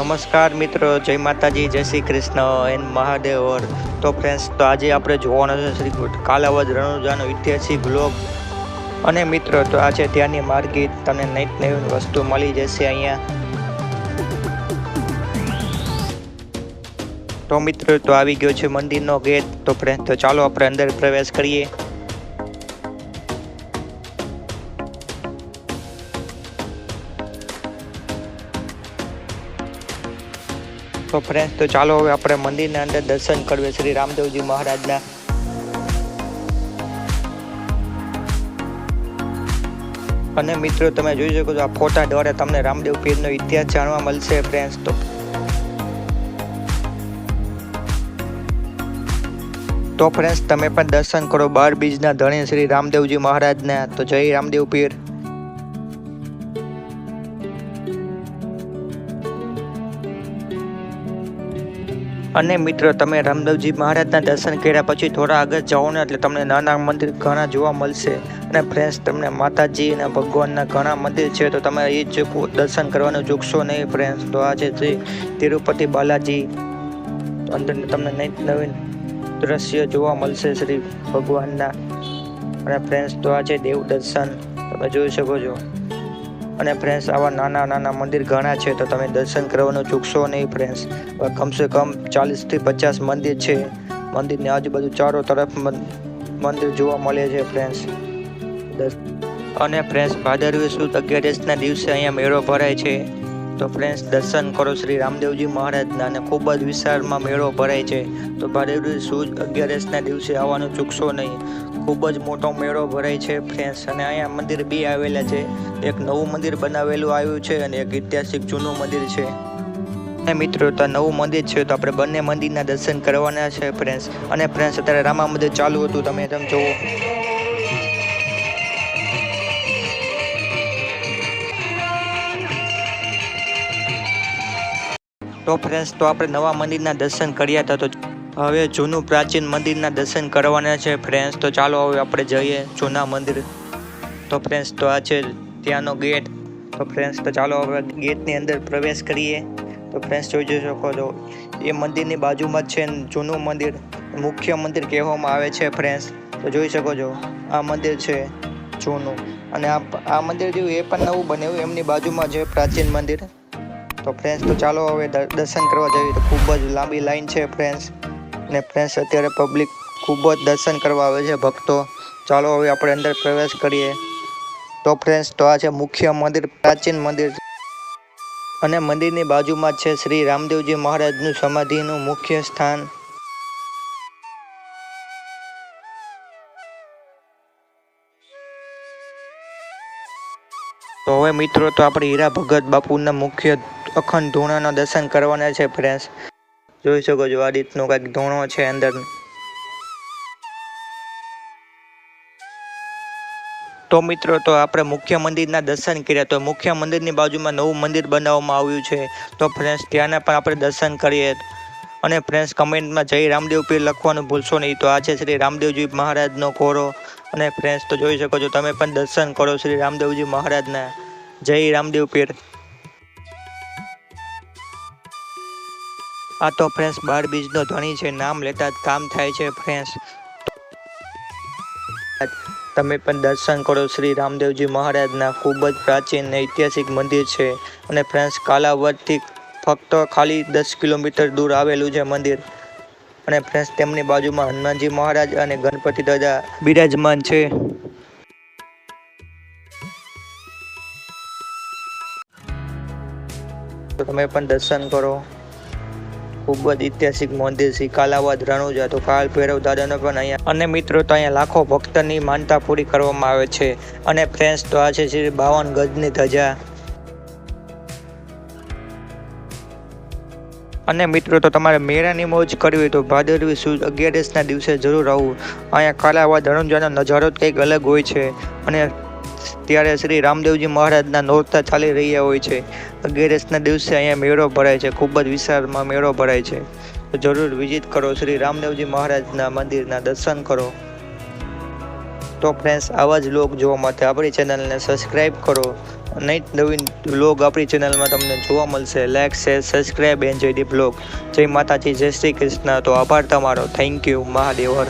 નમસ્કાર મિત્રો, જય માતાજી, જય શ્રી કૃષ્ણ એન્ડ મહાદેવ. તો ફ્રેન્ડ્સ, તો આજે આપણે જોવાનો છે શ્રી કાલાવડ રણુજાનો ઐતિહાસિક બ્લોગ. અને મિત્રો, તો આ છે ત્યાંની માર્કેટ. તમને નવી નવી વસ્તુ મળી જશે અહીંયા. તો મિત્રો, તો આવી ગયો છે મંદિરનો ગેટ. તો ફ્રેન્ડ્સ, તો ચાલો આપણે અંદર પ્રવેશ કરીએ. તો ફ્રેન્ડ્સ, તો ચાલો હવે આપણે મંદિરના અંદર દર્શન કરીએ શ્રી રામદેવજી મહારાજના. અને મિત્રો, તમે જોઈ શકો છો આ ફોટા દ્વારા તમને રામદેવ પીરનો ઇતિહાસ જાણવા મળશે ફ્રેન્ડ્સ. તો ફ્રેન્ડ્સ, તમે પણ દર્શન કરો 12 બીજના ધણી શ્રી રામદેવજી મહારાજના. તો જય રામદેવ પીર. અને મિત્રો, તમે રામદેવજી મહારાજના દર્શન કર્યા પછી થોડા આગળ જાઓ ને એટલે તમને નાના મંદિર ઘણા જોવા મળશે. અને ફ્રેન્ડ્સ, તમને માતાજી અને ભગવાનના ઘણા મંદિર છે, તો તમે એ જ દર્શન કરવાનું ચૂકશો નહીં ફ્રેન્ડ્સ. તો આ છે શ્રી તિરુપતિ બાલાજી. અંદર તમને નવીન દ્રશ્ય જોવા મળશે શ્રી ભગવાનના. અને ફ્રેન્ડ્સ, તો આ છે દેવ દર્શન, તમે જોઈ શકો છો. અને ફ્રેન્ડ્સ, આવા નાના મંદિર ઘણા છે, તો તમે દર્શન કરવાનું ચૂકશો નહીં ફ્રેન્ડ્સ. કમસે કમ 40 થી 50 મંદિર છે. મંદિરની આજુબાજુ ચારો તરફ મંદિર જોવા મળે છે ફ્રેન્ડ્સ. અને ફ્રેન્ડ્સ, ભાદરવી સુદ 11ના દિવસે અહીંયા મેળો ભરાય છે. તો ફ્રેન્ડ્સ, દર્શન કરો શ્રી રામદેવજી મહારાજના. અને ખૂબ જ વિસ્તારમાં મેળો ભરાય છે. તો ભાદરવી સુદ 11ના દિવસે આવવાનું ચૂકશો નહીં. ખૂબ જ મોટો મેળો ભરાય છે ફ્રેન્ડ્સ. અને અહીંયા મંદિર બી આવેલા છે. એક નવું મંદિર બનાવેલું આવ્યું છે અને એક ઐતિહાસિક જૂનું મંદિર છે. અને મિત્રો, તો નવું મંદિર છે, તો આપણે બંને મંદિરના દર્શન કરવાના છે ફ્રેન્ડ્સ. અને ફ્રેન્ડ્સ, અત્યારે રામા મંદિર ચાલુ હતું, તમે જુઓ. તો ફ્રેન્ડ્સ, તો આપણે નવા મંદિરના દર્શન કર્યા હતા. તો હવે જૂનું પ્રાચીન મંદિરના દર્શન કરવાના છે ફ્રેન્ડ્સ. તો ચાલો હવે આપણે જઈએ જૂના મંદિર. તો ફ્રેન્ડ્સ, તો આ છે ત્યાંનો ગેટ. તો ફ્રેન્ડ્સ, તો ચાલો હવે ગેટની અંદર પ્રવેશ કરીએ. તો ફ્રેન્ડ્સ, જોઈ શકો છો એ મંદિરની બાજુમાં જ છે જૂનું મંદિર, મુખ્ય મંદિર કહેવામાં આવે છે ફ્રેન્ડ્સ. તો જોઈ શકો છો આ મંદિર છે જૂનું. અને આ મંદિર જેવું એ પણ નવું બન્યું, એમની બાજુમાં છે પ્રાચીન મંદિર. તો ફ્રેન્ડ્સ, તો ચાલો હવે દર્શન કરવા જઈએ. તો ખૂબ જ લાંબી લાઈન છે ફ્રેન્ડ્સ. અને ફ્રેન્ડ્સ, અત્યારે પબ્લિક ખૂબ જ દર્શન કરવા આવે છે, ભક્તો. ચાલો હવે આપણે અંદર પ્રવેશ કરીએ. તો ફ્રેન્ડ્સ, તો આ છે મુખ્ય મંદિર, પ્રાચીન મંદિર. અને મંદિરની બાજુમાં જ છે શ્રી રામદેવજી મહારાજનું સમાધિનું મુખ્ય સ્થાન. તો હવે મિત્રો, તો આપણે હીરા ભગત બાપુના મુખ્ય અખંડ ધૂણાના દર્શન કરવાના છે ફ્રેન્ડ્સ. જોઈ શકો છો આ રીતનો કંઈક ધૂણો છે અંદર. તો મિત્રો, તો આપણે મુખ્ય મંદિરના દર્શન કર્યા. તો મુખ્ય મંદિરની બાજુમાં નવું મંદિર બનાવવામાં આવ્યું છે. તો ફ્રેન્ડ્સ, ત્યાંના પણ આપણે દર્શન કરીએ. અને ફ્રેન્ડ્સ, કમેન્ટમાં જય રામદેવ પીર લખવાનું ભૂલશો નહીં. તો આ છે શ્રી રામદેવજી મહારાજનો કોરો. અને ફ્રેન્ડ્સ, તો જોઈ શકો છો, તમે પણ દર્શન કરો શ્રી રામદેવજી મહારાજના. જય રામદેવ પીર. આ તો ફ્રેન્ડ્સ 12 બીજનો ધણી છે, નામ લેતા જ કામ થાય છે ફ્રેન્ડ્સ. તમે પણ દર્શન કરો શ્રી રામદેવજી મહારાજના. ખૂબ જ પ્રાચીન ઐતિહાસિક મંદિર છે. અને ફ્રેન્ડ્સ, કાલાવડથી ફક્ત ખાલી 10 કિલોમીટર દૂર આવેલું છે મંદિર. અને ફ્રેન્ડ્સ, તેમની બાજુમાં હનુમાનજી મહારાજ અને ગણપતિ દાદા બિરાજમાન છે. તો તમે પણ દર્શન કરો. ખૂબ જ ઐતિહાસિક મંદિર છે કાલાવડ રણુજા. તો કાળ ભૈરવ દાદાનો પણ અહીંયા. અને મિત્રો, તો અહીંયા લાખો ભક્તની માનતા પૂરી કરવામાં આવે છે. અને ફ્રેન્ડ્સ, તો આ છે શ્રી 52 ગજની ધજા. અને મિત્રો, તો તમારે મેળાની મોજ કરવી તો ભાદરવી સુદ 11ના દિવસે જરૂર આવવું. અહીંયા કાલાવડ રણુજાનો નજારો જ કંઈક અલગ હોય છે. અને ત્યારે શ્રી રામદેવજી મહારાજના નોરતા ચાલી રહ્યા હોય છે. 11ના દિવસે અહીંયા મેળો ભરાય છે, ખૂબ જ વિસ્તારમાં મેળો ભરાય છે. તો જરૂર વિઝિટ કરો, શ્રી રામદેવજી મહારાજના મંદિરના દર્શન કરો. તો ફ્રેન્ડ્સ, આવા જ લોગ જોવા માટે આપણી ચેનલને સબસ્ક્રાઈબ કરો નવીન વ્લોગ આપણી ચેનલમાં તમને જોવા મળશે. Like, share, subscribe, enjoy the vlog. જય માતાજી, જય શ્રી કૃષ્ણ. તો આભાર તમારો. Thank you. મહાદેવ હર.